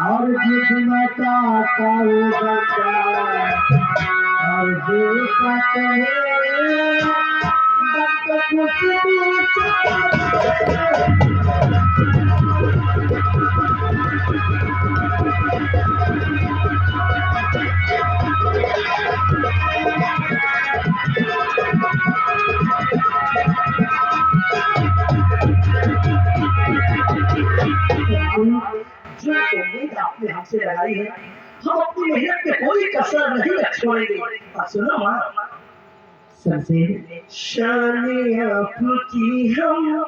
और जितना चाहता है बंदा और देखा कहे बंदा कुछ जो उम्मीद आपने हमसे लगाई है हम अपनी मेहनत में कोई कसर नहीं छोड़ेंगे। सुनो माँ सबसे शान आपकी हम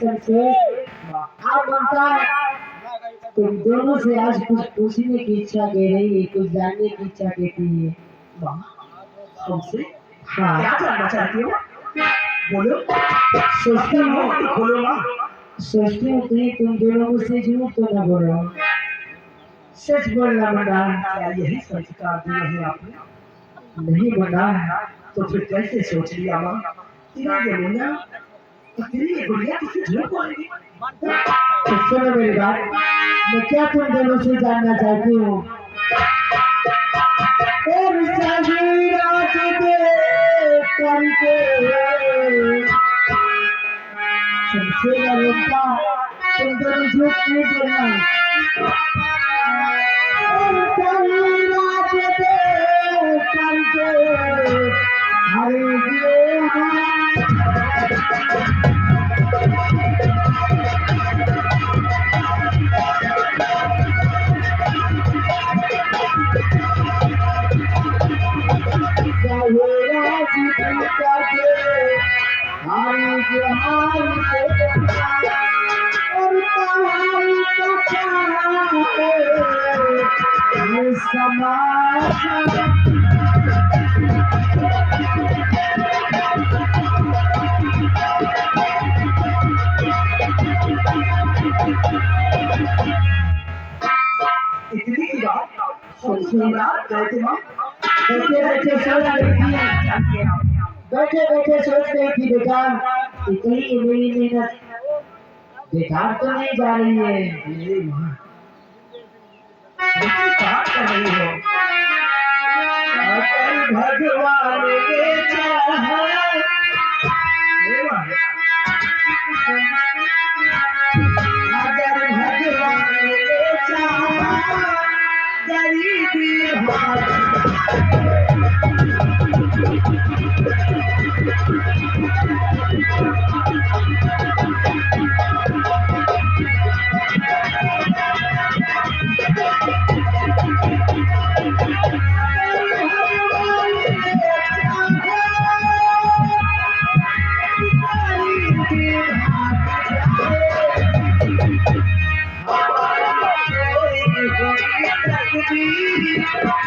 सबसे आप बनता तुम दोनों से आज कुछ पूछने की इच्छा दे रही है, कुछ जानने की इच्छा देती है। हमसे हाँ क्या जानना चाहती हो? बोलो। सोचती हो बोलो माँ। सोचती हो कहीं तुम दोनों मुझसे झूठ तो ना बोलो, सच बोलना बना। क्या यही संस्कार दिए हैं आपने? नहीं बना तो फिर कैसे सोच लिया माँ? तेरा ये बोलना सुनो मेरी बात, मैं क्या तुम दोनों से जानना चाहती हूँ? सबसे लगता तुम दोनों झूठ क्यों बोलना? बैठे बैठे सोच रही थी बेटा इतनी मेरी मेहनत बेकार तो नहीं जा रही है। बात कर रही हो भगवान ने चाहा अगर भगवान ने चाहा गरीबी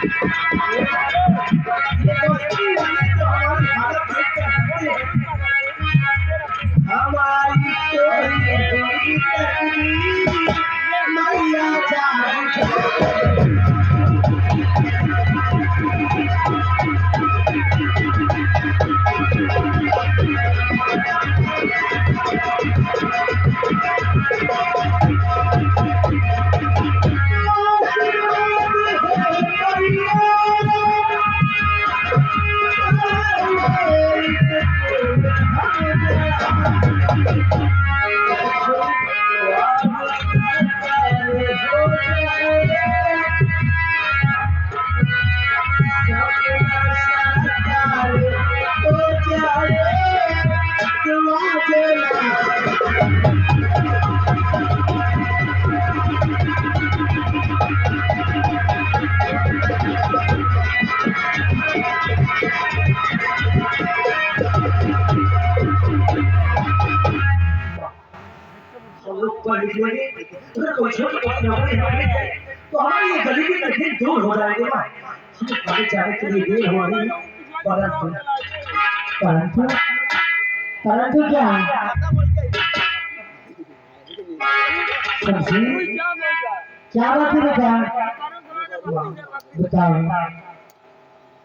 ये दोस्ती वाली तो हमारी हालत देख कर हंसते हैं। हमारी कोई कोई तकदीर मैया जान अगर कोई छोटी मोटी नौकरी हमारी है तो हमारी ये गरीबी कठिन दूर हो जाएगी माँ। हमें खाने जाने के लिए देर हो रही है परंतु परंतु परंतु क्या सब्जी क्या बात है बेटा बताओ।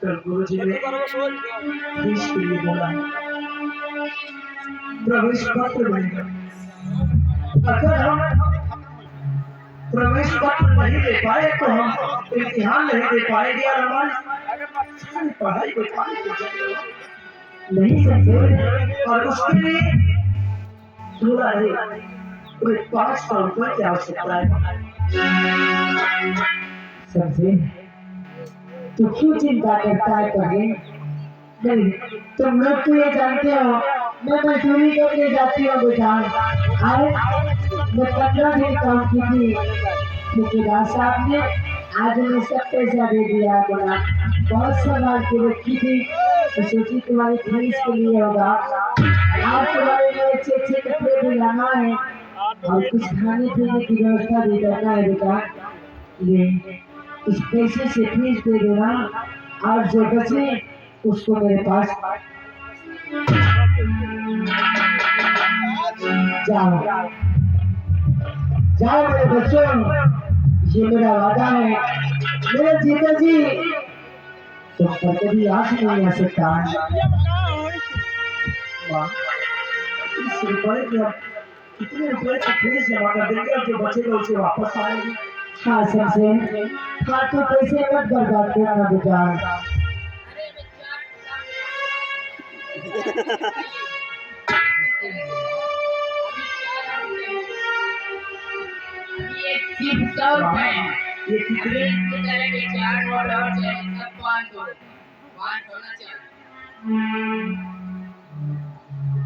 कल गुरुजी ने फीस के लिए बोला प्रवेश पत्र मिलेगा। अगर हम प्रवेश पत्र नहीं दे पाए तो हम इम्तिहान नहीं दे पाएंगे और हमारी पढ़ाई नहीं सकते। और उसके लिए थोड़ा ही 500 रुपए की आवश्यकता है। सबसे तो क्यों चिंता करता है कभी नहीं? तुम लोग तो ये जानते हो मैं मजदूरी करके जाती हूँ बेटा। मैं 15 दिन काम की थी ठेकेदार साहब ने आज मैं सब पैसा दे दिया। बोला बहुत संभाल के रखी थी तो सोची तुम्हारी फीस के लिए होगा। आज तुम्हारे लिए अच्छे अच्छे कपड़े भी लाना है और कुछ खाने पीने की व्यवस्था भी करना है बेटा। ये इस पैसे से फीस दे देना और जो बचे उसको मेरे पास जाओ जाओ मेरे बच्चों। ये मेरा वादा है मेरे जीजा जी तो कभी आंख नहीं आ सकता। इस रुपए की कितने रुपए की फीस जमा कर देंगे और जो बचेगा उसे वापस आएंगे। हाँ सबसे हाँ तो पैसे मत बर्बाद करना बेटा। ये कितने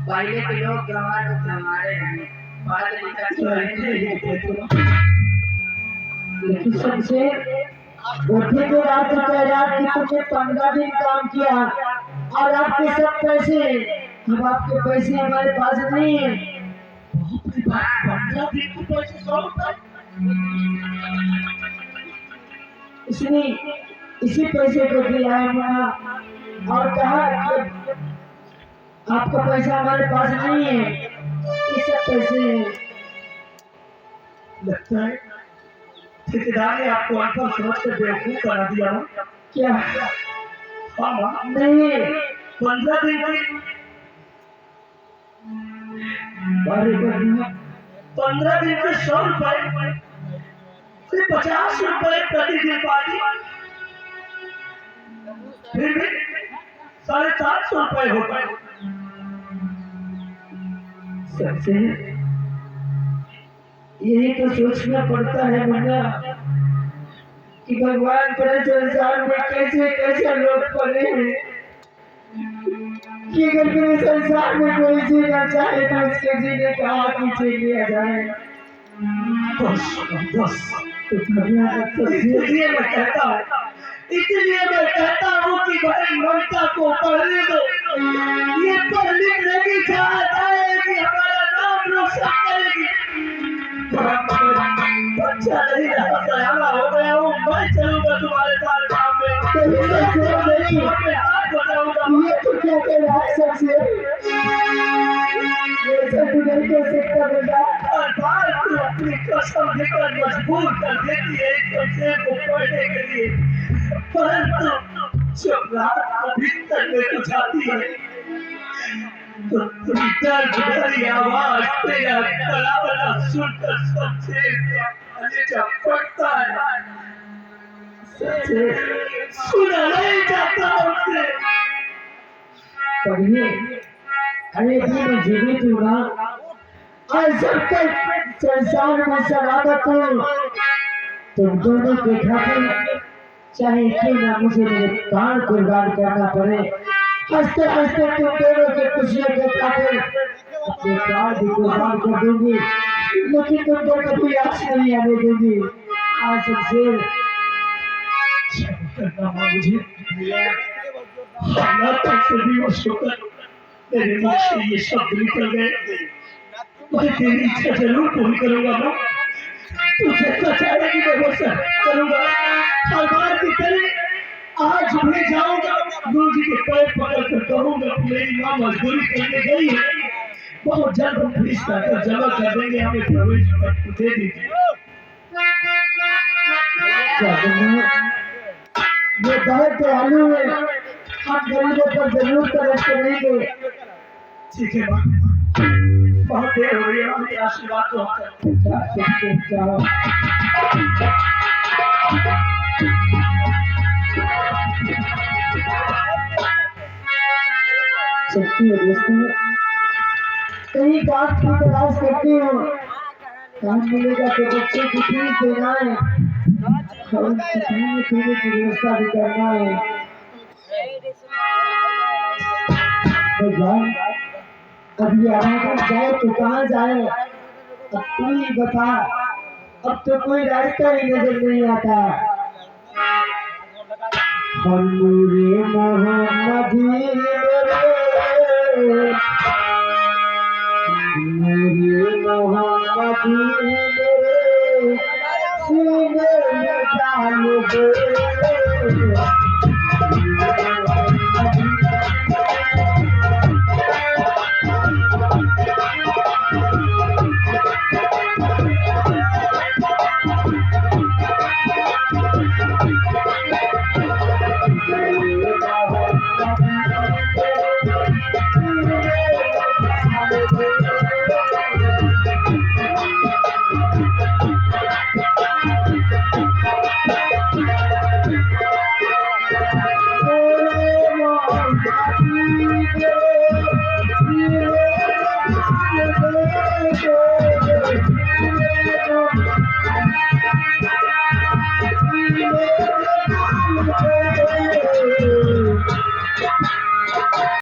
पहले के लोग हमारे लेकिन सबसे उठे के रात कह रहा कि तुमने 15 दिन काम किया और आपके सब पैसे अब आपके पैसे हमारे पास नहीं है। 15 दिन के पैसे 100 रुपए इसलिए इसी पैसे को दिया है मैंने और कहा कि आपका पैसा हमारे पास नहीं है। ये सब पैसे लगता है ठेकेदार ने आपको अनपढ़ समझ कर बेवकूफ करा दिया हो क्या? नहीं 15 दिन की 15 दिन के 100 रुपए फिर 50 रुपए प्रतिदिन पाती फिर भी 750 रुपए हो गए। सबसे यही तो सोचना पड़ता है मुन्ना कि भगवान पर संसार में कैसे कैसे लोग पड़े हैं कि अगर मेरे संसार में कोई जीना चाहे तो उसके जीने का हाथ पीछे लिया जाए। बस इसलिए मैं कहता हूँ कि भाई ममता को पढ़ने दो। ये पढ़ लिख नहीं चाहता है कि हमारा नाम रोशन करेगी। बच्चा नहीं रहा, सयाना हो गया हूँ, मैं चलूंगा तुम्हारे साथ काम में। नहीं, ये तो क्या कह रहा है सबसे? ये सब तुझे कैसे सकता बेटा? और बार तू अपनी कसम लेकर मजबूर कर देती है तुझे को पढ़ने के लिए, परंतु जब रात को भीतर में तू जाती है तो तेरी दर्द भरी आवाज तेरा तड़ावना सुनकर सबसे कलेजा फटता है, सुना नहीं जाता उससे। पढ़िए, अरे दिन जीवित हुआ और जब तक संसार में शराबत हो तुम दोनों के खातिर चाहे क्यों ना मुझे मेरे प्राण कुर्बान करना पड़े, हंसते हंसते तुम दोनों के खुशियों के खातिर अपने प्राण भी कुर्बान कर दूंगी, लेकिन तुमको कभी आस नहीं आने दूंगी। आज शमशेर मुझे हालात से भी वो शुक्र मेरे मुख से ये शब्द निकल गए, मैं तेरी इच्छा जरूर पूरी करूंगा ना, तुझे चाहेगी मैं वो सब करूंगा। हर बार की तरह आज भी जाऊंगा, गुरु जी के पैर पकड़ कर कहूंगा मेरी माँ मजदूरी करने गई है, बहुत जल्द हम फीस लाकर जमा कर देंगे, हमें प्रवेश पत्र दे दीजिए। ये बहुत दयालु है, हम गरीबों पर जरूर तरस करेंगे। ठीक है माँ, बहुत देर हो रही है, हमारे आशीर्वाद तो जाओ। शक्ति है दोस्तों, कहीं काम की तलाश करती हो, काम मिलेगा तो बच्चे की फीस देना है और खाने पीने की व्यवस्था भी करना है। भगवान अब ये आराम जाए तो कहाँ जाए, अब तू ही बता, अब तो कोई रास्ता ही नजर नहीं आता। हमरे मोहम्मदी मेरे मोहम्मदी मेरे सीने में डाल दे।